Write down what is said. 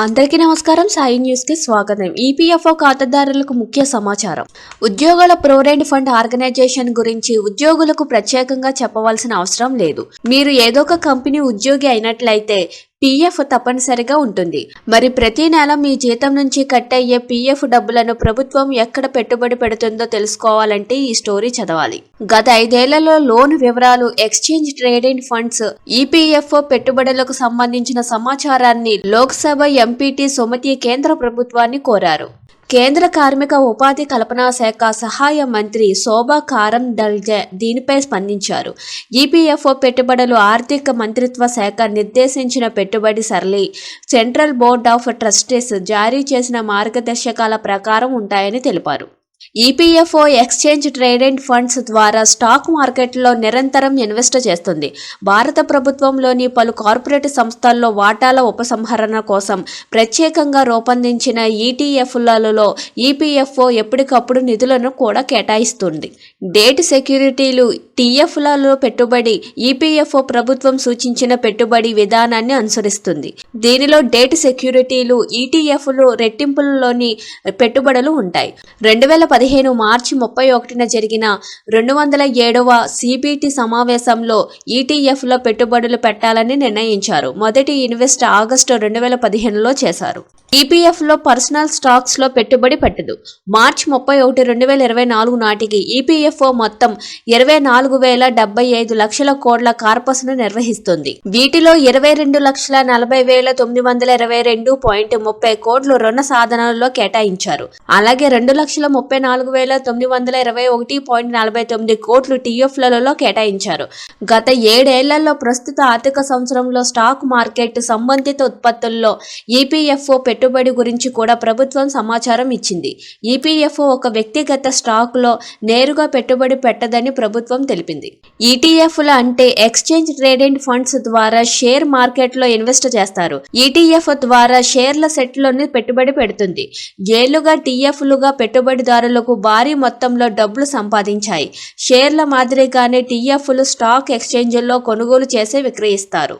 అందరికీ నమస్కారం. సాయి న్యూస్ కి స్వాగతం. ఈపీఎఫ్ఓ ఖాతాదారులకు ముఖ్య సమాచారం. ఉద్యోగుల ప్రొవిడెంట్ ఫండ్ ఆర్గనైజేషన్ గురించి ఉద్యోగులకు ప్రత్యేకంగా చెప్పవలసిన అవసరం లేదు. మీరు ఏదో ఒక కంపెనీ ఉద్యోగి అయినట్లయితే పీఎఫ్ తప్పనిసరిగా ఉంటుంది. మరి ప్రతి నెల మీ జీతం నుంచి కట్ అయ్యే పీఎఫ్ డబ్బులను ప్రభుత్వం ఎక్కడ పెట్టుబడి పెడుతుందో తెలుసుకోవాలంటే ఈ స్టోరీ చదవాలి. గత 5 ఏళ్లలో లోన్ వివరాలు, ఎక్స్చేంజ్ ట్రేడెడ్ ఫండ్స్, ఈపీఎఫ్ఓ పెట్టుబడులకు సంబంధించిన సమాచారాన్ని లోక్సభ ఎంపీటీ సుమతి కేంద్ర ప్రభుత్వాన్ని కోరారు. కేంద్ర కార్మిక ఉపాధి కల్పనా శాఖ సహాయ మంత్రి శోభా కారందల్జే దీనిపై స్పందించారు. ఈపీఎఫ్ఓ పెట్టుబడులు ఆర్థిక మంత్రిత్వ శాఖ నిర్దేశించిన పెట్టుబడి సరళి, సెంట్రల్ బోర్డ్ ఆఫ్ ట్రస్టీస్ జారీ చేసిన మార్గదర్శకాల ప్రకారం ఉంటాయని తెలిపారు. ఈపీఎఫ్ఓ ఎక్స్చేంజ్ ట్రేడెడ్ ఫండ్స్ ద్వారా స్టాక్ మార్కెట్లో నిరంతరం ఇన్వెస్ట్ చేస్తుంది. భారత ప్రభుత్వంలోని పలు కార్పొరేట్ సంస్థల్లో వాటాల ఉపసంహరణ కోసం ప్రత్యేకంగా రూపొందించిన ఈటీఎఫ్లలో ఈపీఎఫ్ఓ ఎప్పటికప్పుడు నిధులను కూడా కేటాయిస్తుంది. డెట్ సెక్యూరిటీలు, టీఎఫ్లలో పెట్టుబడి ఈపీఎఫ్ఓ ప్రభుత్వం సూచించిన పెట్టుబడి విధానాన్ని అనుసరిస్తుంది. దీనిలో డెట్ సెక్యూరిటీలు, ఈటీఎఫ్లు రెట్టింపులలోని పెట్టుబడులు ఉంటాయి. 2015 మార్చి 31న జరిగిన 207వ సిబిటి సమావేశంలో ఈటీఎఫ్లో పెట్టుబడులు పెట్టాలని నిర్ణయించారు. మొదటి ఇన్వెస్ట్ ఆగస్టు 2015లో చేశారు. ఈపీఎఫ్లో పర్సనల్ స్టాక్స్లో పెట్టుబడి పెట్టదు. మార్చి 31, 2024 నాటికి ఈపీఎఫ్ఓ మొత్తం 24,075 లక్షల కోట్ల కార్పస్ను నిర్వహిస్తుంది. వీటిలో 22,40,922.30 కోట్లు రుణ సాధనాలలో కేటాయించారు. అలాగే 2,34,921.49 కోట్లు టీఎఫ్లలో కేటాయించారు. గత 7 ఏళ్లలో ప్రస్తుత ఆర్థిక సంవత్సరంలో స్టాక్ మార్కెట్ సంబంధిత ఉత్పత్తుల్లో ఈపీఎఫ్ఓ పెట్టుబడి గురించి కూడా ప్రభుత్వం సమాచారం ఇచ్చింది. ఈపీఎఫ్ఓ ఒక వ్యక్తిగత స్టాక్లో నేరుగా పెట్టుబడి పెట్టదని ప్రభుత్వం తెలిపింది. ఈటీఎఫ్ల అంటే ఎక్స్చేంజ్ ట్రేడెడ్ ఫండ్స్ ద్వారా షేర్ మార్కెట్లో ఇన్వెస్ట్ చేస్తారు. ఈటీఎఫ్ ద్వారా షేర్ల సెట్లోని పెట్టుబడి పెడుతుంది. ఏళ్లుగా టీఎఫ్లుగా పెట్టుబడిదారులకు భారీ మొత్తంలో డబ్బులు సంపాదించాయి. షేర్ల మాదిరిగానే టీఎఫ్లు స్టాక్ ఎక్స్చేంజ్ల్లో కొనుగోలు చేసి విక్రయిస్తారు.